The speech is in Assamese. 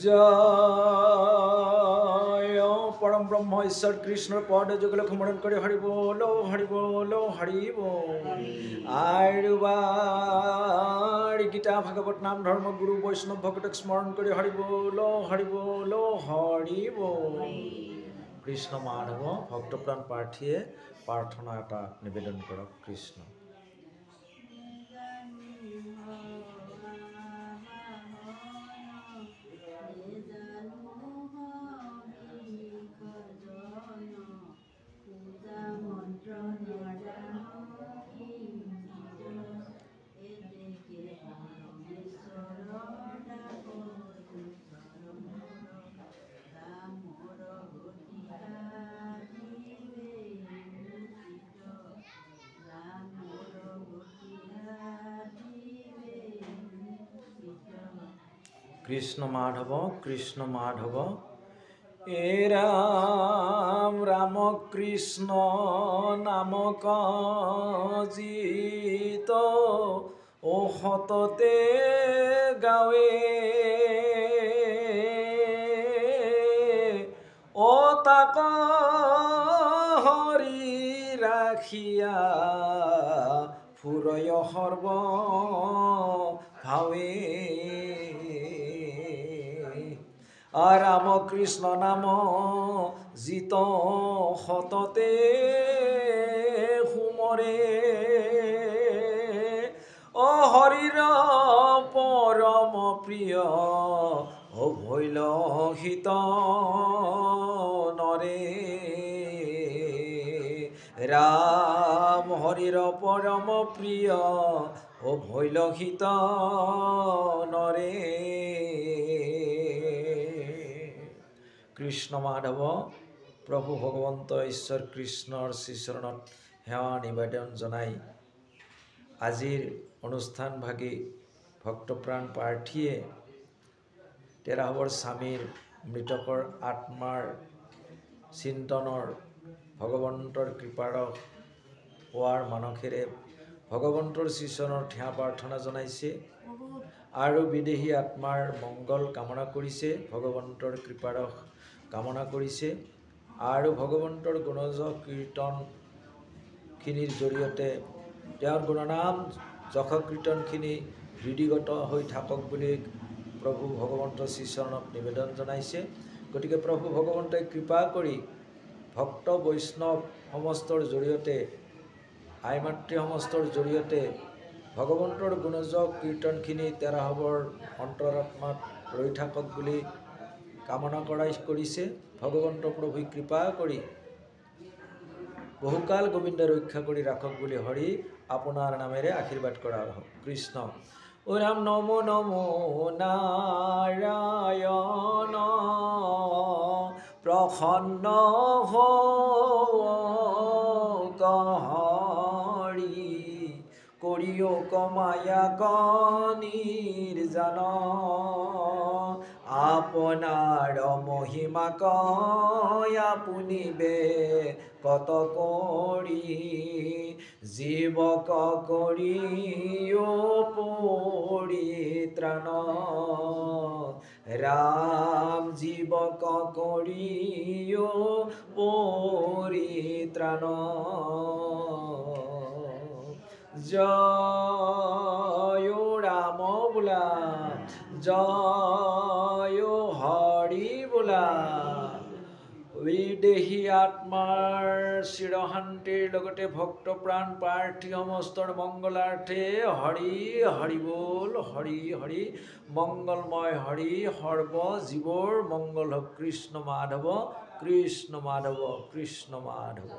জয় পরম ব্রহ্ম ঈশ্বর কৃষ্ণর পদ যুগল খমরণ করে হরি বল হরি বল হরি বল। আইরুবার গীতা ভাগবত নাম ধর্ম গুরু বৈষ্ণব ভক্তক স্মরণ করে হরি বল হরি বল হরি বল। কৃষ্ণ মাধব ভক্তপ্রাণ পাঠিয়ে প্রার্থনা এটা নিবেদন করক কৃষ্ণ। কৃষ্ণ মাধব কৃষ্ণ মাধব এ রাম রাম কৃষ্ণ নামক জিত ও হততে গাৱে ও তাক হৰি ৰাখিয়া ফুৰয় সৰ্ব ভাৱে। ৰাম কৃষ্ণ নাম জিত সততে সুমৰে ও হৰিৰ পৰম প্ৰিয় ও ভৈল হিত নৰে। ৰাম হৰিৰ পৰম প্ৰিয় ও ভৈল হিত নৰে। কৃষ্ণ মাধৱ প্ৰভু ভগৱন্ত ঈশ্বৰ কৃষ্ণৰ শ্ৰীচৰণত সেৱা নিবেদন জনাই আজিৰ অনুষ্ঠানভাগী ভক্তপ্ৰাণ প্ৰাৰ্থীয়ে তেৰাহবৰ স্বামীৰ মৃতকৰ আত্মাৰ চিন্তনৰ ভগৱন্তৰ কৃপাৰ হোৱাৰ মানসেৰে ভগৱন্তৰ শ্ৰীচৰণৰ সেৱা প্ৰাৰ্থনা জনাইছে আৰু বিদেহী আত্মাৰ মংগল কামনা কৰিছে, ভগৱন্তৰ কৃপাৰ কামনা কৰিছে আৰু ভগৱন্তৰ গুণজ কীৰ্তনখিনিৰ জৰিয়তে তেওঁৰ গুণনাম যশ কীৰ্তনখিনি হৃদিগত হৈ থাকক বুলি প্ৰভু ভগৱন্তৰ শ্ৰীচৰণত নিবেদন জনাইছে। গতিকে প্ৰভু ভগৱন্তই কৃপা কৰি ভক্ত বৈষ্ণৱ সমস্তৰ জৰিয়তে আই মাতৃ সমস্তৰ জৰিয়তে ভগৱন্তৰ গুণজ কীৰ্তনখিনি তেৰাহবৰ অন্তৰাত্মাত ৰৈ থাকক বুলি কামনা কৰিছে। ভগৱন্ত প্ৰভুই কৃপা কৰি বহুকাল গোবিন্দ ৰক্ষা কৰি ৰাখক বুলি হৰি আপোনাৰ নামেৰে আশীৰ্বাদ কৰা হওক। কৃষ্ণ ও ৰাম নমো নমো নাৰায়ণ প্ৰসন্ন হৰি কৰিও কমায়া নিৰ্জন আপোনাৰ মহিমা কয় আপুনি বে কত কৰি জীৱক কৰি পৰিত্ৰাণ। ৰাম জীৱক কৰি পৰিত্ৰাণ। জয় ৰাম বোলা জয় হৰি বোলা। বিদেহী আত্মাৰ চিৰশান্তিৰ লগতে ভক্ত প্ৰাণ প্ৰাৰ্থী সমস্তৰ মংগলাৰ্থে হৰি হৰি বল হৰি হৰি। মংগলময় হৰি সৰ্ব জীৱৰ মংগল হওক। কৃষ্ণ মাধৱ কৃষ্ণ মাধৱ কৃষ্ণ মাধৱ।